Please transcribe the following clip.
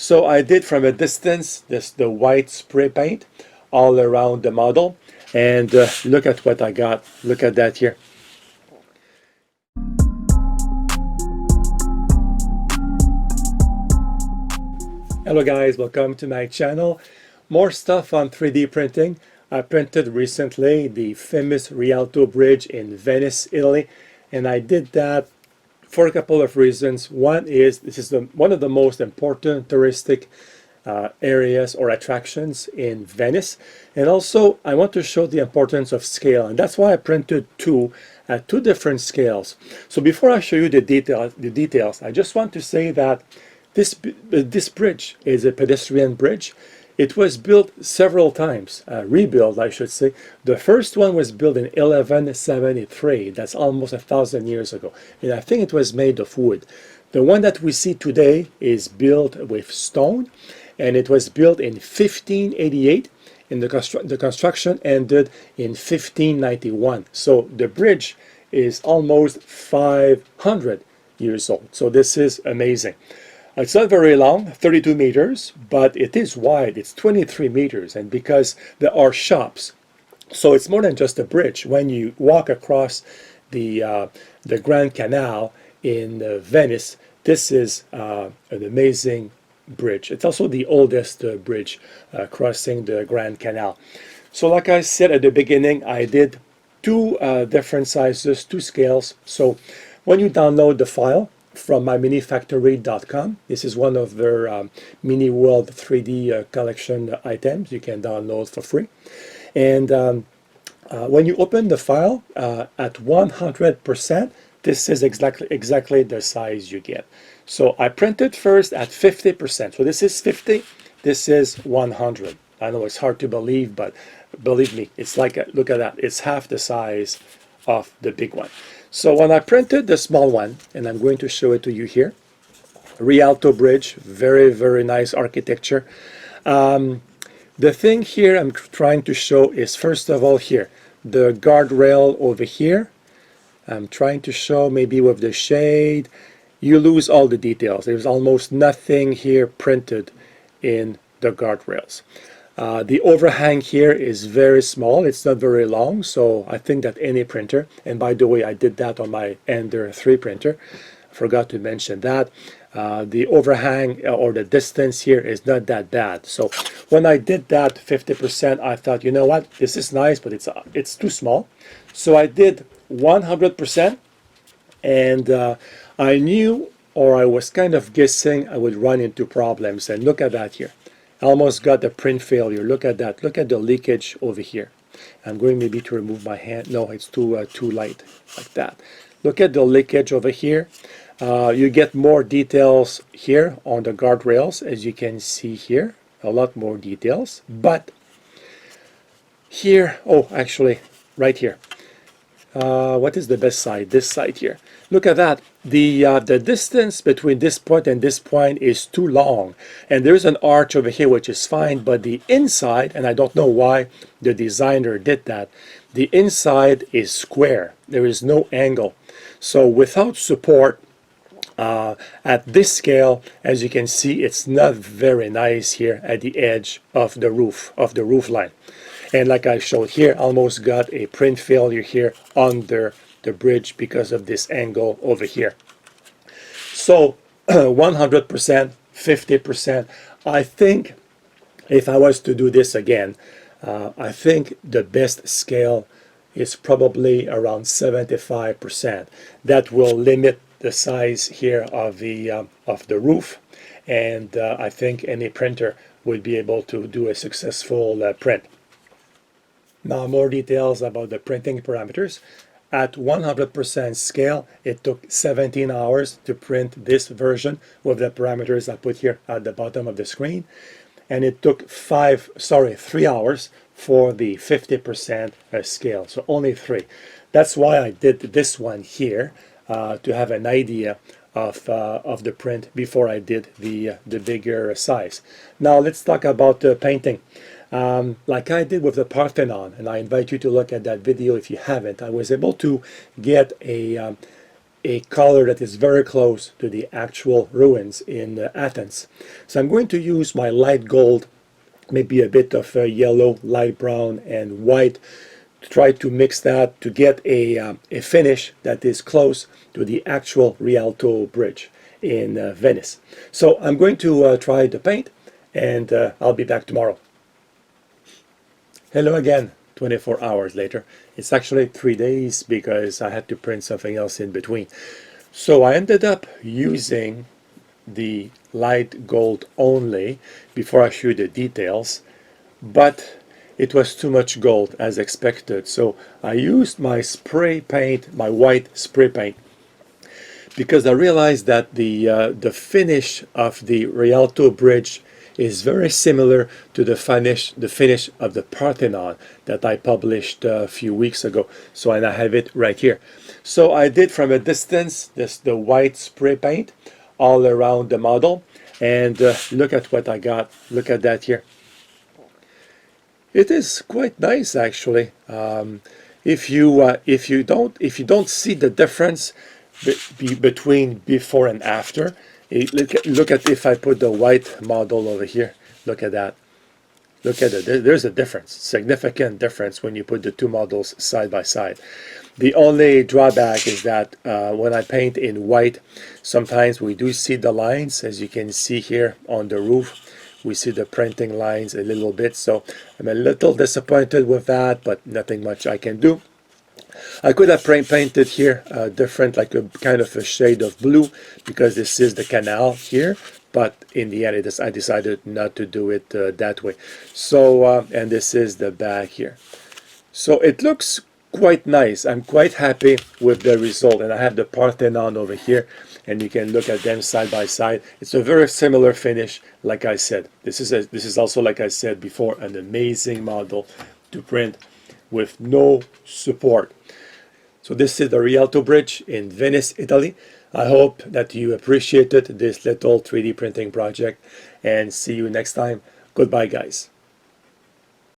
So I did from a distance the white spray paint all around the model, and look at what I got. Look at that here. Hello guys, welcome to my channel. More stuff on 3D printing. I printed recently the famous Rialto Bridge in Venice, Italy, and I did that for a couple of reasons. One is this is one of the most important touristic areas or attractions in Venice, and also I want to show the importance of scale, and that's why I printed two at two different scales. So before I show you the details, I just want to say that this bridge is a pedestrian bridge. It was built several times, rebuilt I should say. The first one was built in 1173, that's almost 1,000 years ago, and I think it was made of wood. The one that we see today is built with stone, and it was built in 1588, and the construction ended in 1591. So the bridge is almost 500 years old, so this is amazing. It's not very long, 32 meters, but it is wide. It's 23 meters, and because there are shops, so it's more than just a bridge. When you walk across the Grand Canal in Venice, this is an amazing bridge. It's also the oldest bridge crossing the Grand Canal. So like I said at the beginning, I did two different sizes, two scales. So when you download the file from myminifactory.com. This is one of their Mini World 3D collection items you can download for free. And when you open the file at 100%, this is exactly the size you get. So I printed first at 50%. So this is 50, this is 100. I know it's hard to believe, but believe me, it's like, look at that. It's half the size of the big one. So when I printed the small one, and I'm going to show it to you here, Rialto Bridge, very, very nice architecture. The thing here I'm trying to show is, first of all here, the guardrail over here. I'm trying to show maybe with the shade. You lose all the details. There's almost nothing here printed in the guardrails. The overhang here is very small. It's not very long, so I think that any printer, and by the way, I did that on my Ender-3 printer. I forgot to mention that. The overhang or the distance here is not that bad. So when I did that 50%, I thought, you know what, this is nice, but it's too small. So I did 100%, and I knew, or I was kind of guessing, I would run into problems. And look at that here. I almost got the print failure. Look at that. Look at the leakage over here. I'm going maybe to remove my hand. No, it's too light, like that. Look at the leakage over here. You get more details here on the guardrails, as you can see here. A lot more details. But here, oh, actually, right here. What is the best side? This side here. Look at that. The distance between this point and this point is too long, and there's an arch over here which is fine, but the inside, and I don't know why the designer did that, the inside is square. There is no angle. So without support at this scale, as you can see, it's not very nice here at the edge of the roof line. And like I showed here, almost got a print failure here under the bridge because of this angle over here. So 100%, 50%. I think if I was to do this again, I think the best scale is probably around 75%. That will limit the size here of the roof, and I think any printer would be able to do a successful print. Now more details about the printing parameters. At 100% scale, it took 17 hours to print this version with the parameters I put here at the bottom of the screen. And it took 3 hours for the 50% scale, so only 3. That's why I did this one here, to have an idea of the print before I did the bigger size. Now let's talk about the painting. Like I did with the Parthenon, and I invite you to look at that video if you haven't. I was able to get a a color that is very close to the actual ruins in Athens. So I'm going to use my light gold, maybe a bit of yellow, light brown, and white to try to mix that to get a finish that is close to the actual Rialto Bridge in Venice. So I'm going to try the paint, and I'll be back tomorrow. Hello again, 24 hours later. It's actually 3 days because I had to print something else in between. So I ended up using the light gold only before I showed the details, but it was too much gold as expected. So I used my spray paint, my white spray paint, because I realized that the finish of the Rialto Bridge is very similar to the finish of the Parthenon that I published a few weeks ago. So, and I have it right here. So I did from a distance the white spray paint all around the model, and look at what I got. Look at that here. It is quite nice actually. If you don't see the difference between before and after, look at if I put the white model over here. Look at that. Look at it. There's a difference, significant difference when you put the two models side by side. The only drawback is that when I paint in white, sometimes we do see the lines, as you can see here on the roof. We see the printing lines a little bit, so I'm a little disappointed with that, but nothing much I can do. I could have painted here different, like a kind of a shade of blue, because this is the canal here, but in the end I decided not to do it that way. So and this is the back here. So it looks quite nice. I'm quite happy with the result, and I have the Parthenon over here, and you can look at them side by side. It's a very similar finish, like I said. This is also, like I said before, an amazing model to print with no support. So this is the Rialto Bridge in Venice, Italy. I hope that you appreciated this little 3D printing project, and see you next time. Goodbye, guys.